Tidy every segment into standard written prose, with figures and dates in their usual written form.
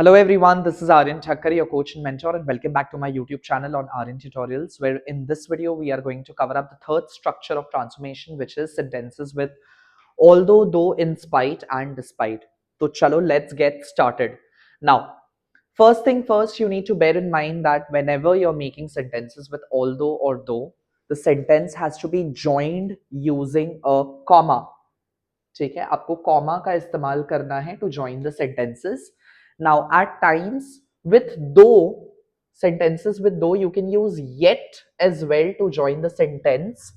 Hello everyone, this is Aryan Thakkar, your coach and mentor, and welcome back to my YouTube channel on Aryan Tutorials, where in this video we are going to cover up the third structure of transformation, which is sentences with although, though, in spite, and despite. So chalo, let's get started. Now, first thing first, you need to bear in mind that whenever you're making sentences with although or though, the sentence has to be joined using a comma. ठीक है, आपको comma का इस्तेमाल करना है to join the sentences. Now at times with दो sentences with though, you can use yet as well to join the sentence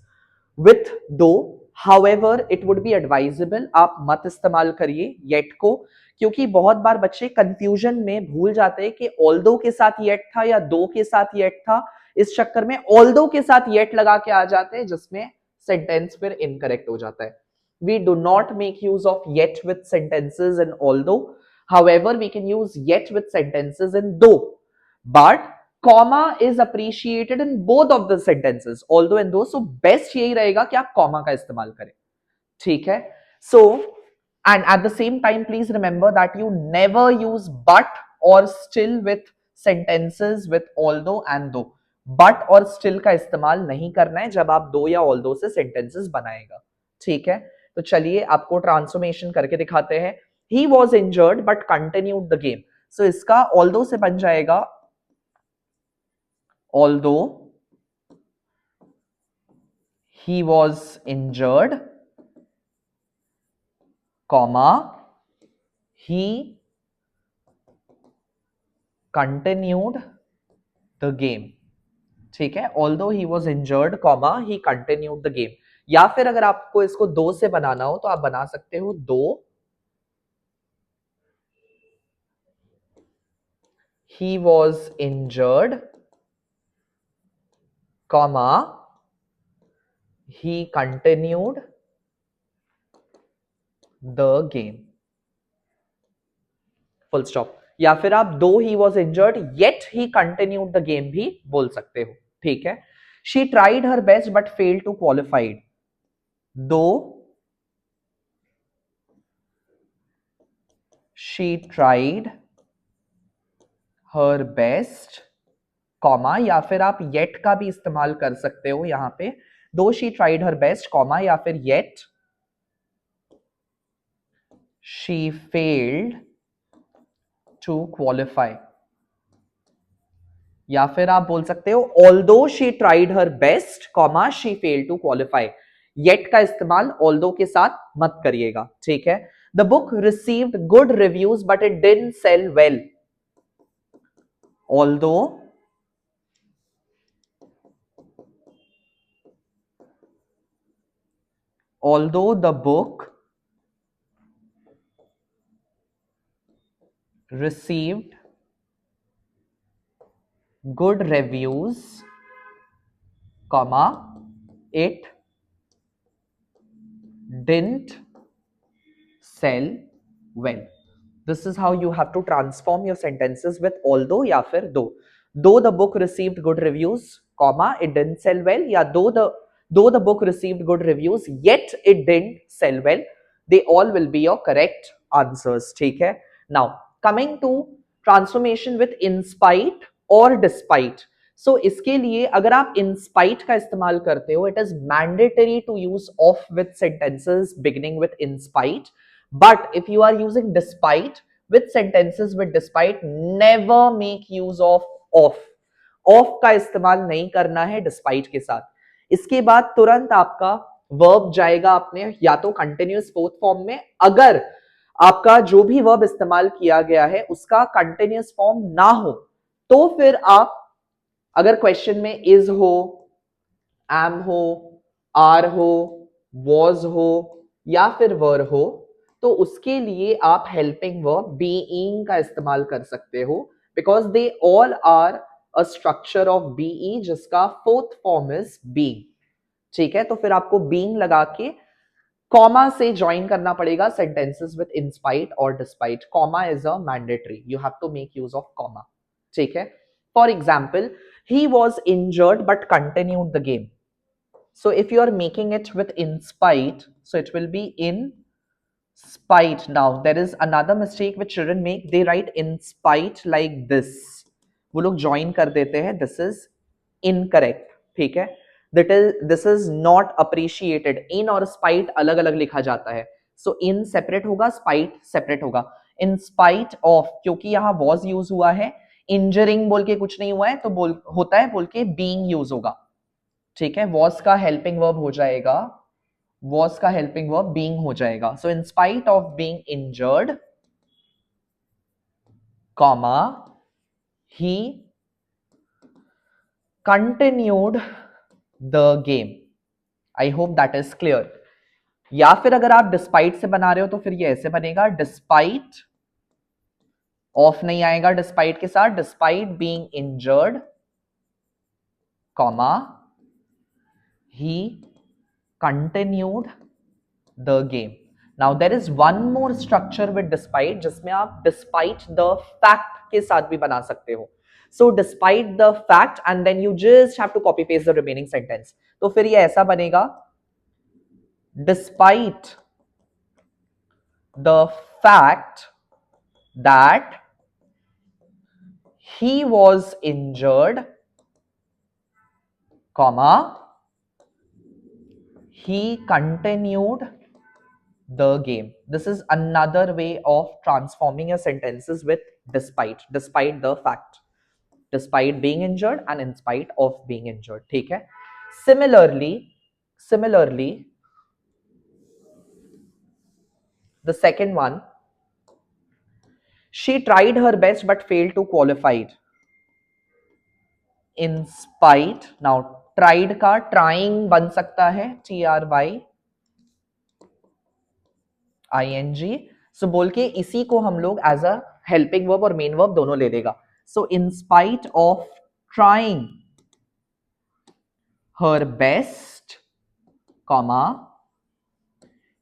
with though. However, it would be advisable आप मत इस्तेमाल करिए yet को, क्योंकि बहुत बार बच्चे कंफ्यूजन में भूल जाते हैं कि although के साथ yet था या though के साथ yet था. इस चक्कर में although के साथ yet लगा के आ जाते हैं, जिसमें सेंटेंस फिर इनकरेक्ट हो जाता है. We do not make use of yet with sentences and although. However, we can use yet with sentences and though. But comma is appreciated in both of the sentences, although and though. So best यही रहेगा कि आप comma का इस्तेमाल करें. ठीक है? So, and at the same time, please remember that you never use but or still with sentences with although and though. But और still का इस्तेमाल नहीं करना है जब आप though या although से sentences बनाएगा. ठीक है? तो चलिए आपको ट्रांसफॉर्मेशन करके दिखाते हैं. He was injured but continued the game. So इसका ऑल्दो से बन जाएगा although he was injured comma he continued the game. ठीक है, although he was injured comma he continued the game. या फिर अगर आपको इसको दो से बनाना हो तो आप बना सकते हो दो he was injured, comma he continued the game. Full stop. या फिर आप दो he was injured yet he continued the game भी बोल सकते हो. ठीक है. She tried her best but failed to qualify. Though she tried her best, comma, या फिर आप yet का भी इस्तेमाल कर सकते हो यहां पे. Though she tried her best, comma, या फिर yet she failed to qualify. या फिर आप बोल सकते हो although she tried her best, comma she failed to qualify. yet का इस्तेमाल although के साथ मत करिएगा. ठीक है. The book received good reviews but it didn't sell well. Although the book received good reviews, comma it didn't sell well. This is how you have to transform your sentences with although या फिर though. Though the book received good reviews, comma it didn't sell well, या though the book received good reviews yet it didn't sell well. They all will be your correct answers. ठीक है. Now coming to transformation with in spite or despite. So इसके लिए अगर आप in spite का इस्तेमाल करते हो, it is mandatory to use of with sentences beginning with in spite. But if you are using despite with sentences with despite, never make use of off. Off का इस्तेमाल नहीं करना है despite के साथ. इसके बाद तुरंत आपका verb जाएगा अपने या तो continuous fourth form में, अगर आपका जो भी verb इस्तेमाल किया गया है उसका continuous form ना हो तो फिर आप अगर क्वेश्चन में is हो, am हो, are हो, was हो या फिर were हो तो उसके लिए आप हेल्पिंग वर्ब बीइंग का इस्तेमाल कर सकते हो, because they all are a structure of be जिसका फोर्थ फॉर्म इज बीइंग. ठीक है, तो फिर आपको बीइंग लगा के कॉमा से ज्वाइन करना पड़ेगा सेंटेंसेस विद इन स्पाइट और despite. Comma is a mandatory, you have to make use of comma. ठीक है. For example, he was injured but continued the game. So if you are making it with in spite, so it will be in spite. Now there is another mistake which children make. They write in spite like this. वो लोग join कर देते हैं. This is incorrect. ठीक है. This is not appreciated. In और spite अलग अलग लिखा जाता है. So in separate होगा, spite separate होगा. In spite of, क्योंकि यहाँ was use हुआ है, injuring बोल के कुछ नहीं हुआ है, तो होता है बोल के being use होगा. ठीक है. Was का helping verb हो जाएगा, was का helping verb being हो जाएगा. So in spite of being injured, comma, he continued the game. I hope that is clear. या फिर अगर आप despite से बना रहे हो तो फिर ये ऐसे बनेगा, despite of नहीं आएगा despite के साथ, despite being injured, comma, he continued the game. Now there is one more structure with despite जिसमें आप despite the fact के साथ भी बना सकते हो. So despite the fact and then you just have to copy paste the remaining sentence. तो फिर ये ऐसा बनेगा, despite the fact that he was injured, comma, he continued the game. This is another way of transforming your sentences with despite the fact, despite being injured and in spite of being injured. ठीक है. Similarly the second one, she tried her best but failed to qualify. In spite, now tried का trying बन सकता है, trying. So बोल के इसी को हम लोग as a helping verb और main verb दोनों ले लेगा. So in spite of trying her best, comma,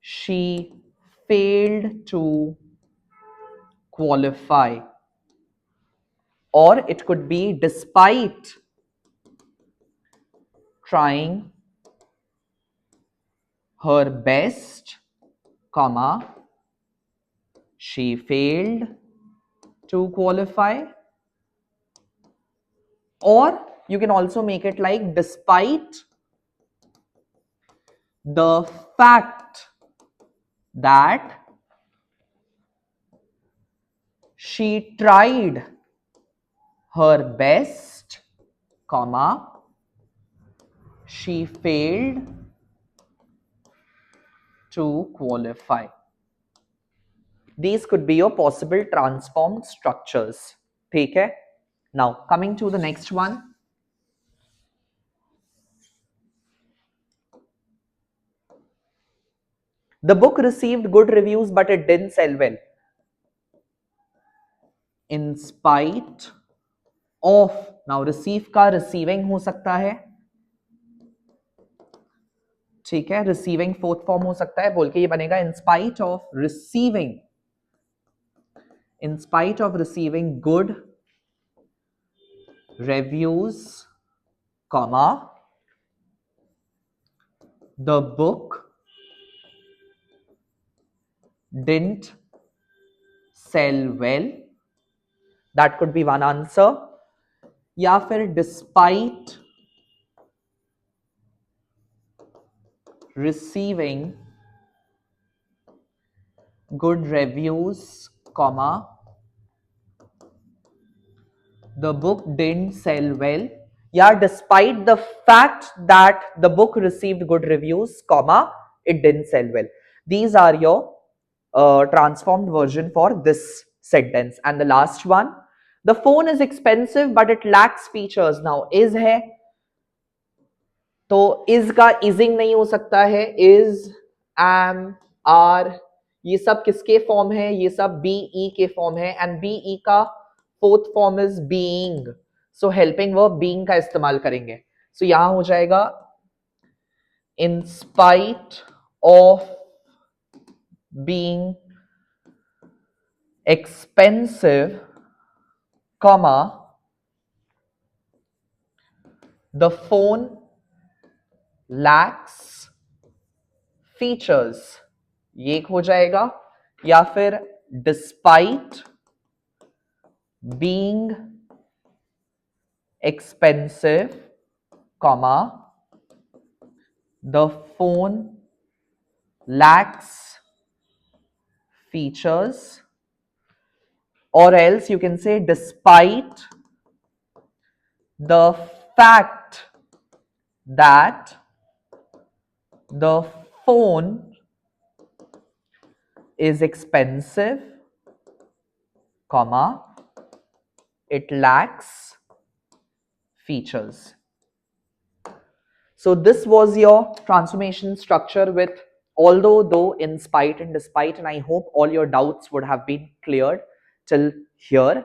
she failed to qualify. Or it could be despite trying her best, comma, she failed to qualify. Or you can also make it like despite the fact that she tried her best, comma, she failed to qualify. These could be your possible transformed structures. ठीक है? Now coming to the next one. The book received good reviews but it didn't sell well. In spite of, now receive का receiving हो सकता है, ठीक है, receiving fourth form हो सकता है, बोल के ये बनेगा in spite of receiving good reviews, comma, the book didn't sell well. That could be one answer. या फिर despite receiving good reviews, comma, the book didn't sell well. Yeah, despite the fact that the book received good reviews, comma, it didn't sell well. These are your transformed version for this sentence. And the last one, the phone is expensive but it lacks features. Now is है, तो is का ising नहीं हो सकता है. is, am, are, ये सब किसके फॉर्म है? ये सब be के फॉर्म है. एंड be का fourth form is being. So helping verb being का इस्तेमाल करेंगे. सो यहां हो जाएगा in spite of being expensive, comma, the phone lacks features. ये एक हो जाएगा. या फिर despite being expensive, comma, the phone lacks features, or else you can say despite the fact that the phone is expensive, comma, it lacks features. So this was your transformation structure with although, though, in spite and despite, and I hope all your doubts would have been cleared till here.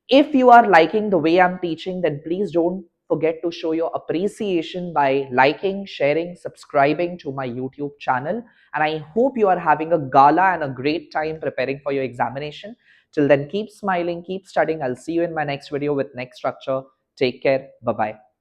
If you are liking the way I'm teaching, then please don't forget to show your appreciation by liking, sharing, subscribing to my YouTube channel. And I hope you are having a gala and a great time preparing for your examination. Till then, keep smiling, keep studying. I'll see you in my next video with next structure. Take care. Bye-bye.